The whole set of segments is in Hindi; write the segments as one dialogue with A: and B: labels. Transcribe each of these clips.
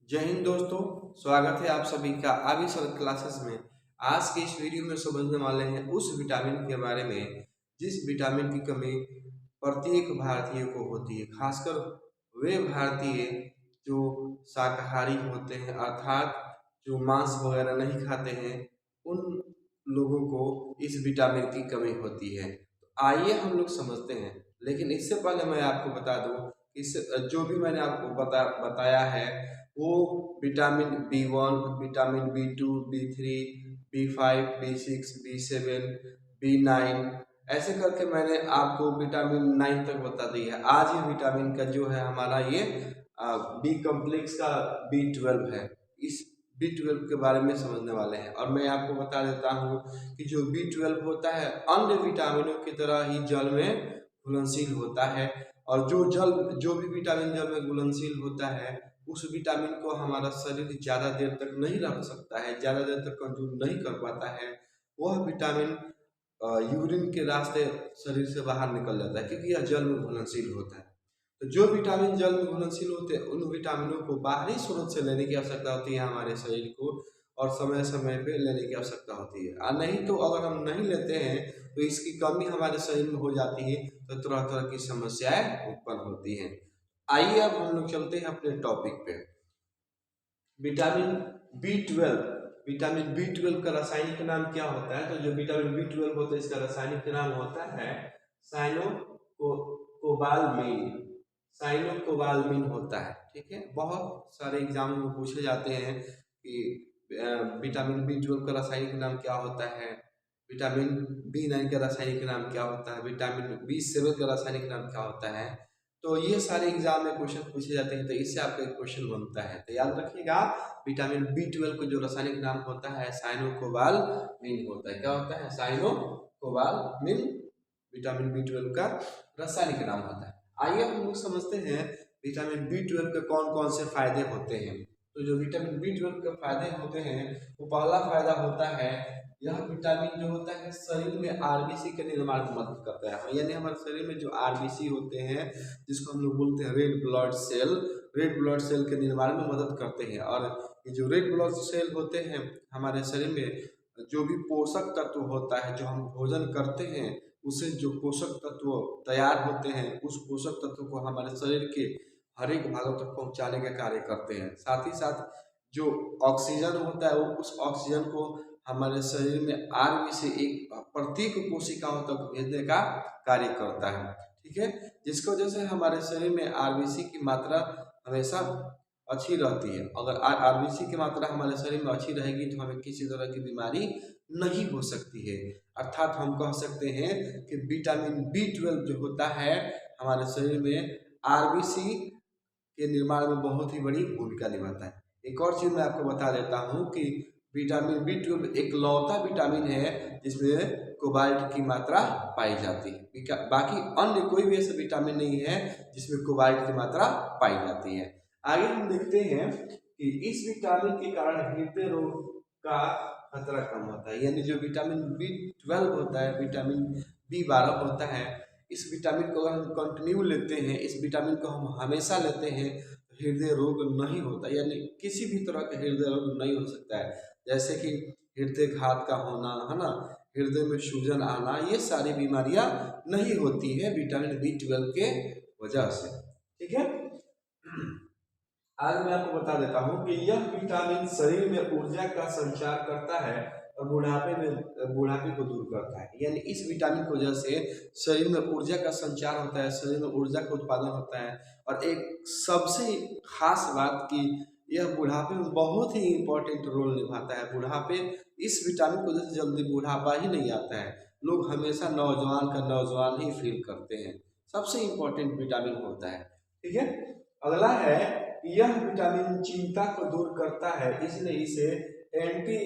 A: जय हिंद दोस्तों, स्वागत है आप सभी का आगे सर क्लासेस में। आज के इस वीडियो में समझने वाले हैं उस विटामिन के बारे में जिस विटामिन की कमी प्रत्येक भारतीय को होती है, खासकर वे भारतीय जो शाकाहारी होते हैं, अर्थात जो मांस वगैरह नहीं खाते हैं, उन लोगों को इस विटामिन की कमी होती है। तो आइए हम लोग समझते हैं, लेकिन इससे पहले मैं आपको बता दूं, इस जो भी मैंने आपको बताया है वो vitamin B1, vitamin B2, B3, B5, B6, B7, B9 ऐसे करके मैंने आपको विटामिन 9 तक बता दी है। आज ये विटामिन का जो है हमारा ये बी कॉम्प्लेक्स का B12 है। इस B12 के बारे में समझने वाले हैं और मैं आपको बता देता हूँ कि जो B12 होता है अन्य विटामिनों की तरह ही जल में घुलनशील होता है और जो भी विटामिन जल में घुलनशील होता है उस विटामिन को हमारा शरीर ज़्यादा देर तक नहीं रख सकता है, ज़्यादा देर तक कंज्यूम नहीं कर पाता है। वह विटामिन यूरिन के रास्ते शरीर से बाहर निकल जाता है क्योंकि यह जल में घुलनशील होता है। तो जो विटामिन जल में घुलनशील होते हैं उन विटामिनों को बाहरी स्रोत से लेने की आवश्यकता होती है हमारे शरीर को, और समय समय पे लेने की आवश्यकता होती है। और नहीं तो अगर हम नहीं लेते हैं तो इसकी कमी हमारे शरीर में हो जाती है, तो तरह तरह की समस्याएं उत्पन्न होती हैं। आइए अब हम लोग चलते हैं अपने टॉपिक पे। विटामिन B12, विटामिन B12 का रासायनिक नाम क्या होता है? तो जो विटामिन B12 होता है इसका रासायनिक नाम होता है साइनोकोबालमिन। साइनोकोबालमिन होता है, ठीक है। बहुत सारे एग्जाम में पूछे जाते हैं कि विटामिन B12 का रासायनिक नाम क्या होता है, विटामिन B9 का रासायनिक नाम क्या होता है, विटामिन B7 का रासायनिक नाम क्या होता है। तो ये सारे एग्जाम में क्वेश्चन पूछे जाते हैं, तो इससे आपका एक क्वेश्चन बनता है। तो याद रखिएगा, विटामिन B12 को जो रासायनिक नाम होता है साइनोकोबालमिन होता है। क्या होता है? साइनोकोबालमिन विटामिन B12 का रासायनिक नाम होता है। आइए हम लोग समझते हैं विटामिन B12 के कौन कौन से फायदे होते हैं। तो जो विटामिन B12 के फायदे होते हैं, वो पहला फायदा होता है, यह विटामिन जो होता है शरीर में आरबीसी के निर्माण में मदद करता है। यानी हमारे शरीर में जो आरबीसी होते हैं, जिसको हम लोग बोलते हैं रेड ब्लड सेल के निर्माण में मदद करते हैं। और ये जो रेड ब्लड सेल होते हैं हमारे शरीर में जो भी पोषक तत्व होता है, जो हम भोजन करते हैं उससे जो पोषक तत्व तैयार होते हैं, उस पोषक तत्व को हमारे शरीर के हर एक भागों तक पहुंचाने का कार्य करते हैं। साथ ही साथ जो ऑक्सीजन होता है वो उस ऑक्सीजन को हमारे शरीर में आरबीसी एक प्रत्येक कोशिकाओं तक भेजने का कार्य करता है, ठीक है। जिसकी वजह से हमारे शरीर में आरबीसी की मात्रा हमेशा अच्छी रहती है। अगर आरबीसी की मात्रा हमारे शरीर में अच्छी रहेगी तो हमें किसी तरह की बीमारी नहीं हो सकती है। अर्थात हम कह सकते हैं कि विटामिन B12 जो होता है हमारे शरीर में आरबीसी के निर्माण में बहुत ही बड़ी भूमिका निभाता है। एक और चीज मैं आपको बता देता हूँ कि विटामिन B12 एक लौता विटामिन है जिसमें कोबाल्ट की मात्रा पाई जाती है। बाकी अन्य कोई भी ऐसा विटामिन नहीं है जिसमें कोबाल्ट की मात्रा पाई जाती है। आगे हम देखते हैं कि इस विटामिन के कारण हृदय रोग का खतरा कम होता है। यानी जो विटामिन B12 होता है, विटामिन B12 होता है, इस विटामिन को अगर हम कंटिन्यू लेते हैं, इस विटामिन को हम हमेशा लेते हैं, हृदय रोग नहीं होता। यानी किसी भी तरह का हृदय रोग नहीं हो सकता है, जैसे कि हृदय घात का होना, है ना, हृदय में सूजन आना, ये सारी बीमारियां नहीं होती है विटामिन B12 के वजह से, ठीक है। आज मैं आपको बता देता हूँ कि यह विटामिन शरीर में ऊर्जा का संचार करता है और बुढ़ापे को दूर करता है। यानी इस विटामिन की वजह से शरीर में ऊर्जा का संचार होता है, शरीर में ऊर्जा का उत्पादन होता है। और एक सबसे खास बात कि यह बुढ़ापे में बहुत ही इंपॉर्टेंट रोल निभाता है। बुढ़ापे इस विटामिन की वजह से जल्दी बुढ़ापा ही नहीं आता है। लोग हमेशा नौजवान का नौजवान ही फील करते हैं। सबसे इंपॉर्टेंट विटामिन होता है, ठीक है। अगला है, यह विटामिन चिंता को दूर करता है, इसलिए इसे एंटी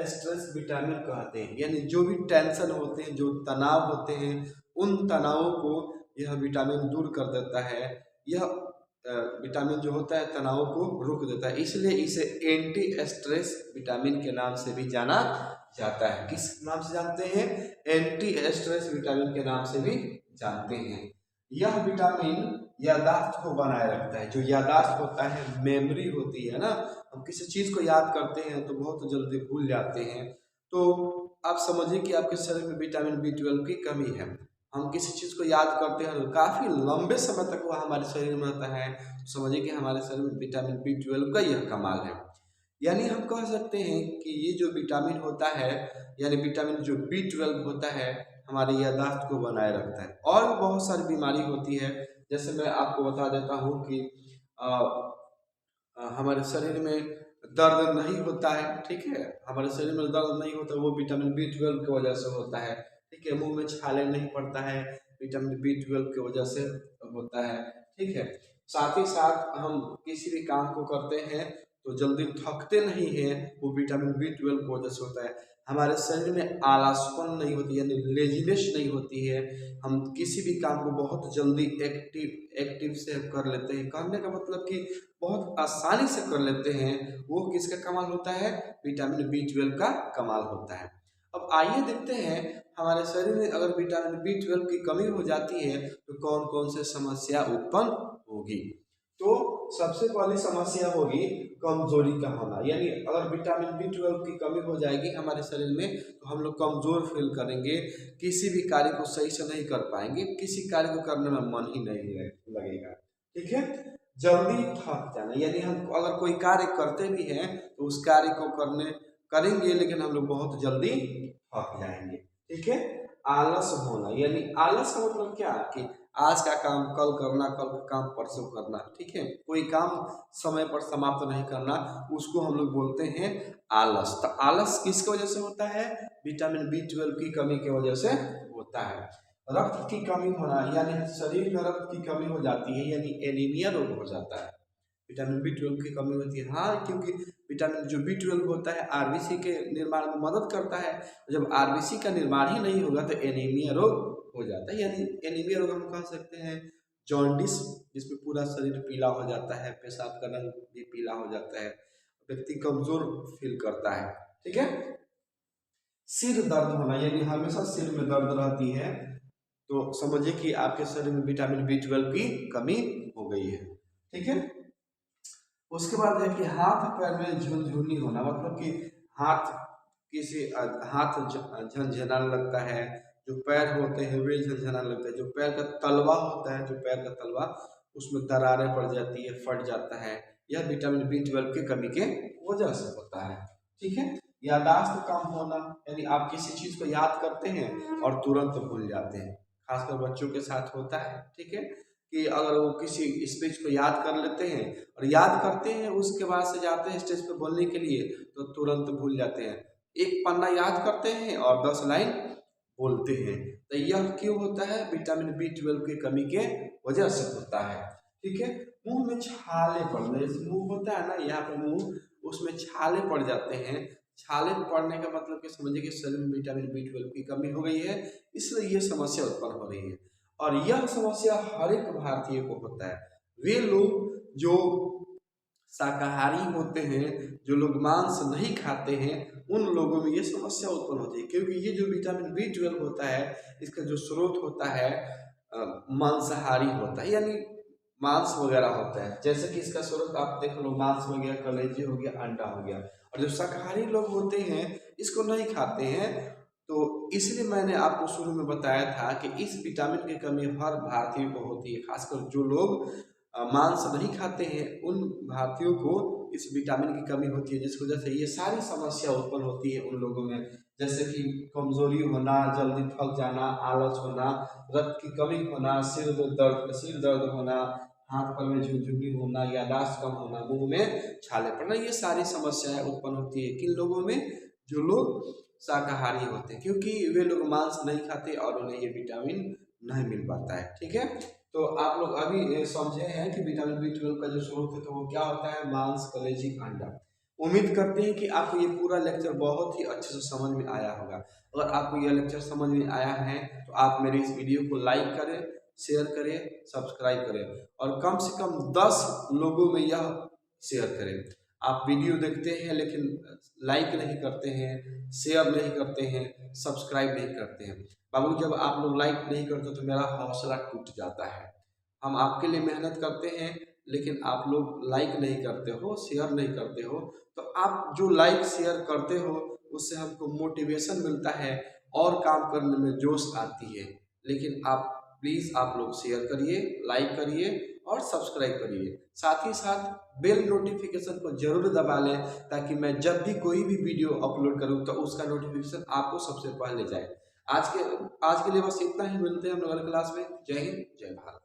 A: स्ट्रेस विटामिन कहते हैं। यानी जो भी टेंशन होते हैं, जो तनाव होते हैं, उन तनावों को यह विटामिन दूर कर देता है। यह विटामिन जो होता है तनाव को रोक देता है, इसलिए इसे एंटी स्ट्रेस विटामिन के नाम से भी जाना जाता है। किस नाम से जानते हैं? एंटी स्ट्रेस विटामिन के नाम से भी जानते हैं। यह विटामिन याददाश्त को बनाए रखता है। जो याददाश्त होता है, मेमोरी होती है ना, हम किसी चीज़ को याद करते हैं तो बहुत जल्दी भूल जाते हैं। तो आप समझिए कि आपके शरीर में विटामिन B12 की कमी है। हम किसी चीज़ को याद करते हैं तो काफ़ी लंबे समय तक वह हमारे शरीर में रहता है, तो समझिए कि हमारे शरीर में विटामिन B12 का यह कमाल है। यानी हम कह सकते हैं कि ये जो विटामिन होता है, यानी विटामिन जो B12 होता है, हमारी याददाश्त को बनाए रखता है। और भी बहुत सारी बीमारी होती है, जैसे मैं आपको बता देता हूँ कि हमारे शरीर में दर्द नहीं होता है, ठीक है, हमारे शरीर में दर्द नहीं होता, वो विटामिन B12 की वजह से होता है, ठीक है। मुंह में छाले नहीं पड़ता है, विटामिन B12 की वजह से होता है, ठीक है। साथ ही साथ हम किसी भी काम को करते हैं तो जल्दी थकते नहीं हैं, वो विटामिन B12 की वजह से होता है। हमारे शरीर में आलसपन नहीं होती, यानी लेजीनेस नहीं होती है, हम किसी भी काम को बहुत जल्दी एक्टिव से कर लेते हैं। करने का मतलब कि बहुत आसानी से कर लेते हैं, वो किसका कमाल होता है? विटामिन B12 का कमाल होता है। अब आइए देखते हैं हमारे शरीर में अगर विटामिन B12 की कमी हो जाती है तो कौन कौन से समस्या उत्पन्न होगी। तो सबसे पहली समस्या होगी कमजोरी का होना, यानी अगर विटामिन B12 की कमी हो जाएगी हमारे शरीर में तो हम लोग कमजोर फील करेंगे, किसी भी कार्य को सही से नहीं कर पाएंगे, किसी कार्य को करने में मन ही नहीं लगेगा, ठीक है। जल्दी थक जाना, यानी हम अगर कोई कार्य करते भी हैं तो उस कार्य को करेंगे लेकिन हम लोग बहुत जल्दी थक जाएंगे, ठीक है। आलस होना, यानी आलस का मतलब क्या कि आज का काम कल करना, कल का काम परसों करना, ठीक है, कोई काम समय पर समाप्त नहीं करना, उसको हम लोग बोलते हैं आलस। तो आलस किसकी वजह से होता है? विटामिन B12 की कमी की वजह से होता है। रक्त की कमी होना, यानी शरीर में रक्त की कमी हो जाती है, यानी एनीमिया रोग हो जाता है, विटामिन B12 की कमी होती है। हाँ, क्योंकि विटामिन जो B12 होता है आरबीसी के निर्माण में मदद करता है, जब आरबीसी का निर्माण ही नहीं होगा तो एनीमिया रोग हो जाता है। यानी एनीमिया रोग हम कह सकते हैं जॉन्डिस, जिसमें पूरा शरीर पीला हो जाता है, पेशाब का रंग भी पीला हो जाता है, व्यक्ति कमजोर फील करता है, ठीक है। सिर दर्द होना, यानी हमेशा सिर में दर्द रहती है, तो समझिए कि आपके शरीर में विटामिन B12 की कमी हो गई है, ठीक है। उसके बाद है कि हाथ पैर में झुनझुनी होना, मतलब कि हाथ हाथ झनझनाने लगता है, जो पैर होते हैं वे झनझनाने लगता है, जो पैर का तलवा होता है, जो पैर का तलवा उसमें दरारें पड़ जाती है, फट जाता है, यह विटामिन B12 की कमी के वजह से होता है, ठीक है। याददाश्त कम होना, यानी आप किसी चीज को याद करते हैं और तुरंत भूल जाते हैं, खासकर बच्चों के साथ होता है, ठीक है, कि अगर वो किसी स्पीच को याद कर लेते हैं और याद करते हैं उसके बाद से जाते हैं स्टेज पे बोलने के लिए तो तुरंत भूल जाते हैं, एक पन्ना याद करते हैं और 10 लाइन बोलते हैं। तो यह क्यों होता है? विटामिन B12 की कमी के वजह से होता है, ठीक है। मुंह में छाले पड़ना, जैसे मुंह होता है ना, यहाँ पे मुंह, उसमें छाले पड़ जाते हैं, छाले पड़ने का मतलब कि समझिए कि शरीर में विटामिन B12 की कमी हो गई है, इसलिए ये समस्या उत्पन्न हो रही है। और यह समस्या हर एक भारतीय को होता है। वे लोग जो शाकाहारी होते हैं, जो लोग मांस नहीं खाते हैं, उन लोगों में ये समस्या उत्पन्न होती है, क्योंकि ये जो विटामिन B12 होता है इसका जो स्रोत होता है मांसाहारी होता है, यानी मांस वगैरह होता है। जैसे कि इसका स्रोत आप देख लो, मांस हो गया, कलेजी हो गया, अंडा हो गया। और जो शाकाहारी लोग होते हैं इसको नहीं खाते हैं, तो इसलिए मैंने आपको शुरू में बताया था कि इस विटामिन की कमी हर भारतीय को होती है, खासकर जो लोग मांस नहीं खाते हैं उन भारतीयों को इस विटामिन की कमी होती है, जिस वजह से ये सारी समस्या उत्पन्न होती है उन लोगों में, जैसे कि कमजोरी होना, जल्दी थक जाना, आलस होना, रक्त की कमी होना, सिर दर्द होना, हाथ पैर में झुनझुनी होना, याददाश्त कम होना, मुंह में छाले पड़ना, ये सारी समस्याएं उत्पन्न होती है किन लोगों में? जो लोग शाकाहारी होते हैं, क्योंकि वे लोग मांस नहीं खाते और उन्हें ये विटामिन नहीं मिल पाता है, ठीक है। तो आप लोग अभी समझे हैं कि विटामिन B12 का जो स्रोत है तो वो क्या होता है? मांस, कलेजी, अंडा। उम्मीद करते हैं कि आपको ये पूरा लेक्चर बहुत ही अच्छे से समझ में आया होगा। अगर आपको यह लेक्चर समझ में आया है तो आप मेरे इस वीडियो को लाइक करें, शेयर करें, सब्सक्राइब करें और कम से कम 10 लोगों में यह शेयर करें। आप वीडियो देखते हैं लेकिन लाइक नहीं करते हैं, शेयर नहीं करते हैं, सब्सक्राइब नहीं करते हैं। बाबू जब आप लोग लाइक नहीं करते तो मेरा हौसला टूट जाता है। हम आपके लिए मेहनत करते हैं लेकिन आप लोग लाइक नहीं करते हो, शेयर नहीं करते हो। तो आप जो लाइक शेयर करते हो उससे हमको मोटिवेशन मिलता है और काम करने में जोश आती है। लेकिन आप प्लीज़ आप लोग शेयर करिए, लाइक करिए और सब्सक्राइब करिए। साथ ही साथ बेल नोटिफिकेशन को जरूर दबा लें ताकि मैं जब भी कोई भी वीडियो अपलोड करूं तो उसका नोटिफिकेशन आपको सबसे पहले जाए। आज के लिए बस इतना ही। मिलते हैं हम लोग अगले क्लास में। जय हिंद, जय भारत।